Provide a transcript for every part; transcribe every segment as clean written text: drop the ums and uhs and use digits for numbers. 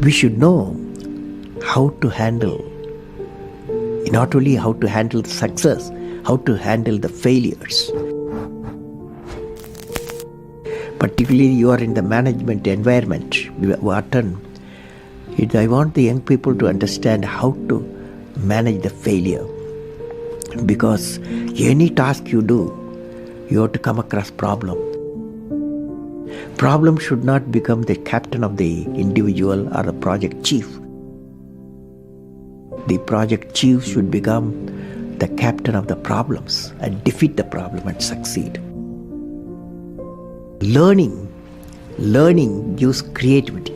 We should know how to handle, not only how to handle the success, how to handle the failures. Particularly you are in the management environment, I want the young people to understand how to manage the failure. Because any task you do, you have to come across problem. Problem should not become the captain of the individual or the project chief. The project chief should become the captain of the problems and defeat the problem and succeed. Learning gives creativity.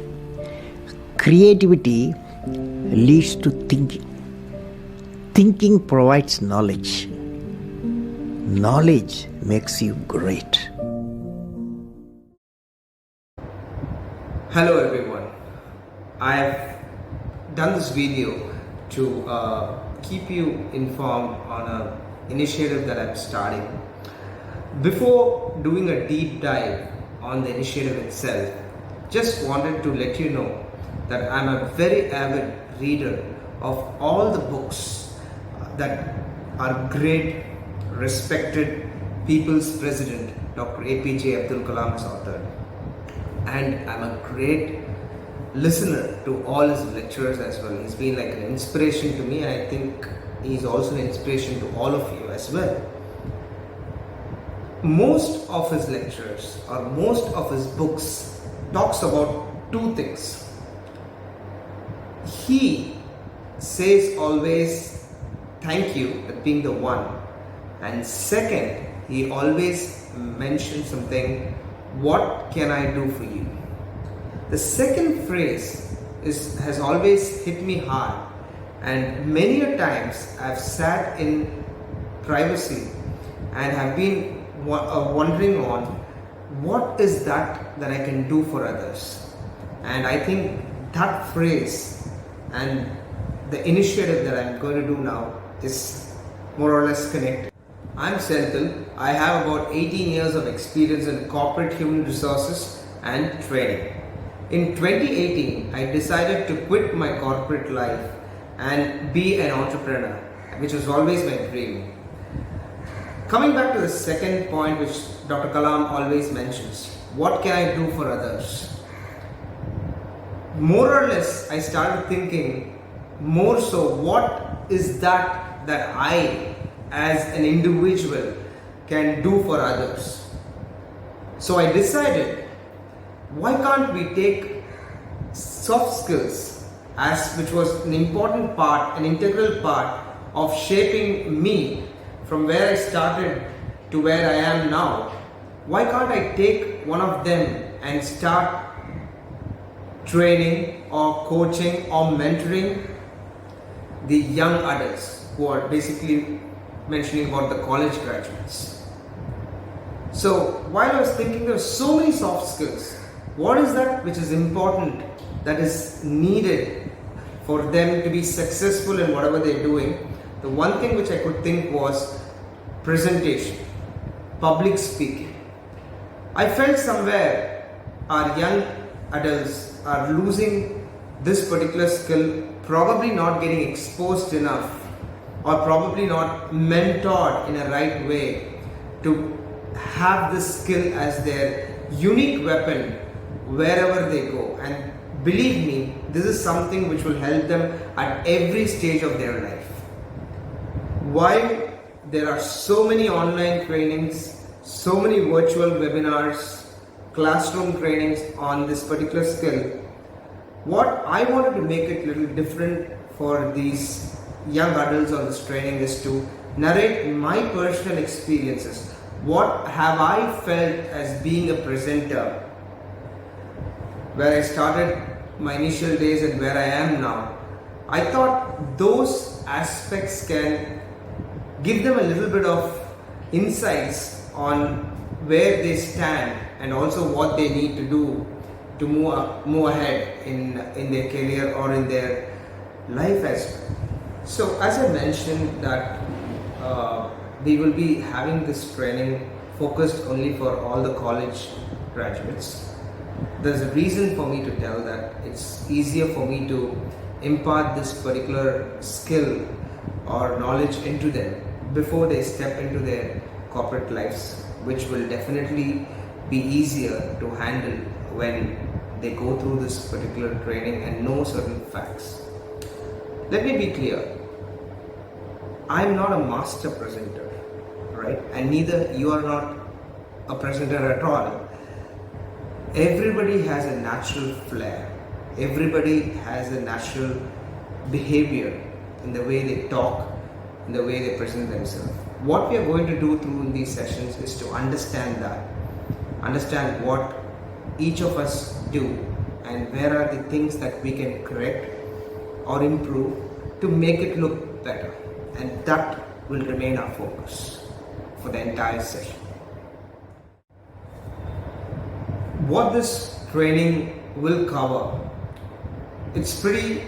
Creativity leads to thinking. Thinking provides knowledge. Knowledge makes you great. Hello everyone. I have done this video to keep you informed on an initiative that I'm starting. Before doing a deep dive on the initiative itself, just wanted to let you know that I'm a very avid reader of all the books that our great, respected people's president, Dr. APJ Abdul Kalam has authored. And I'm a great listener to all his lectures as well. He's been like an inspiration to me, and I think he's also an inspiration to all of you as well. Most of his lectures or most of his books talks about two things. He says always thank you at being the one, and second, he always mentions something, what can I do for you? The second phrase has always hit me hard, and many a times I've sat in privacy and have been wondering on what is that I can do for others. And I think that phrase and the initiative that I'm going to do now is more or less connected. I'm Senthil. I have about 18 years of experience in corporate human resources and training. In 2018, I decided to quit my corporate life and be an entrepreneur, which was always my dream. Coming back to the second point which Dr. Kalam always mentions, what can I do for others? More or less, I started thinking more so, what is that I as an individual can do for others? So I decided, why can't we take soft skills, which was an important part, an integral part of shaping me from where I started to where I am now. Why can't I take one of them and start training or coaching or mentoring the young adults who are basically mentioning about the college graduates. So while I was thinking, there are so many soft skills. What is that which is important, that is needed for them to be successful in whatever they're doing? The one thing which I could think was presentation, public speaking. I felt somewhere our young adults are losing this particular skill, probably not getting exposed enough, or probably not mentored in a right way to have this skill as their unique weapon wherever they go. And believe me, this is something which will help them at every stage of their life. While there are so many online trainings, so many virtual webinars, classroom trainings on this particular skill, what I wanted to make it a little different for these young adults on this training is to narrate my personal experiences. What have I felt as being a presenter, where I started my initial days and where I am now. I thought those aspects can give them a little bit of insights on where they stand and also what they need to do to move ahead in their career or in their life as well. So as I mentioned that we will be having this training focused only for all the college graduates. There's a reason for me to tell that. It's easier for me to impart this particular skill or knowledge into them before they step into their corporate lives, which will definitely be easier to handle when they go through this particular training and know certain facts. Let me be clear. I'm not a master presenter, right? And neither you are not a presenter at all. Everybody has a natural flair. Everybody has a natural behavior in the way they talk, in the way they present themselves. What we are going to do through these sessions is to understand that. Understand what each of us do and where are the things that we can correct or improve to make it look better. And that will remain our focus for the entire session. What this training will cover, it's pretty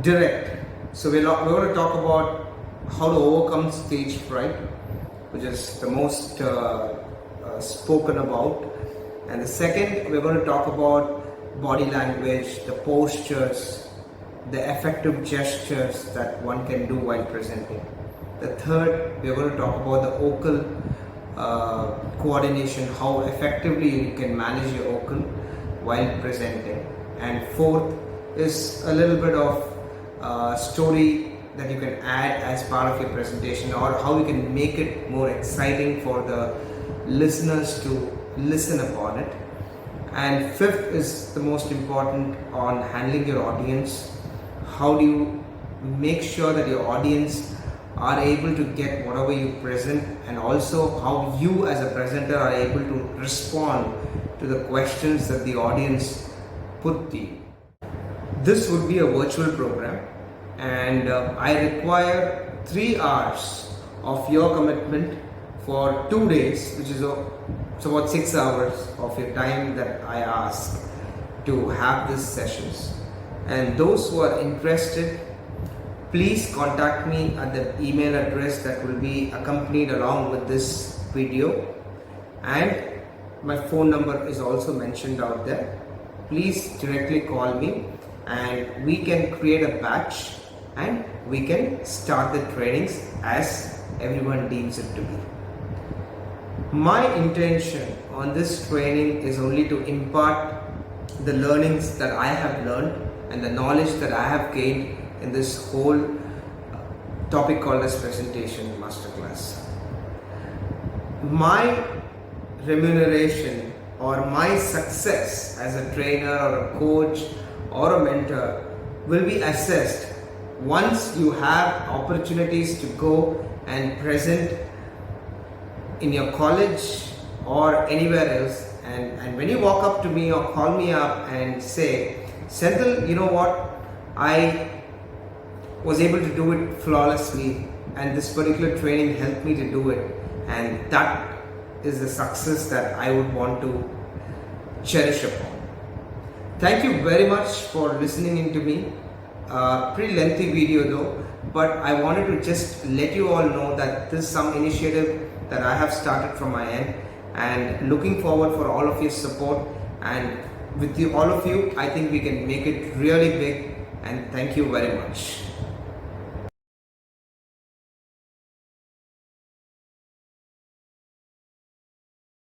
direct. So we're going to talk about how to overcome stage fright, which is the most spoken about. And the second, we're going to talk about body language, the postures, the effective gestures that one can do while presenting. The third, we're going to talk about the vocal coordination, how effectively you can manage your vocal while presenting. And fourth is a little bit of story that you can add as part of your presentation, or how you can make it more exciting for the listeners to listen upon it. And fifth is the most important, on handling your audience. How do you make sure that your audience are able to get whatever you present, and also how you as a presenter are able to respond to the questions that the audience put to you. This would be a virtual program, and I require 3 hours of your commitment for 2 days, which is so about 6 hours of your time that I ask to have these sessions. And those who are interested, please contact me at the email address that will be accompanied along with this video, and my phone number is also mentioned out there. Please directly call me and we can create a batch and we can start the trainings as everyone deems it to be. My intention on this training is only to impart the learnings that I have learned and the knowledge that I have gained in this whole topic called as presentation masterclass. My remuneration or my success as a trainer or a coach or a mentor will be assessed once you have opportunities to go and present in your college or anywhere else, and when you walk up to me or call me up and say, Senthil, you know what, I was able to do it flawlessly and this particular training helped me to do it, and that is the success that I would want to cherish upon. Thank you very much for listening in to me. Pretty lengthy video though, but I wanted to just let you all know that this is some initiative that I have started from my end, and looking forward for all of your support, and with you, all of you, I think we can make it really big, and thank you very much.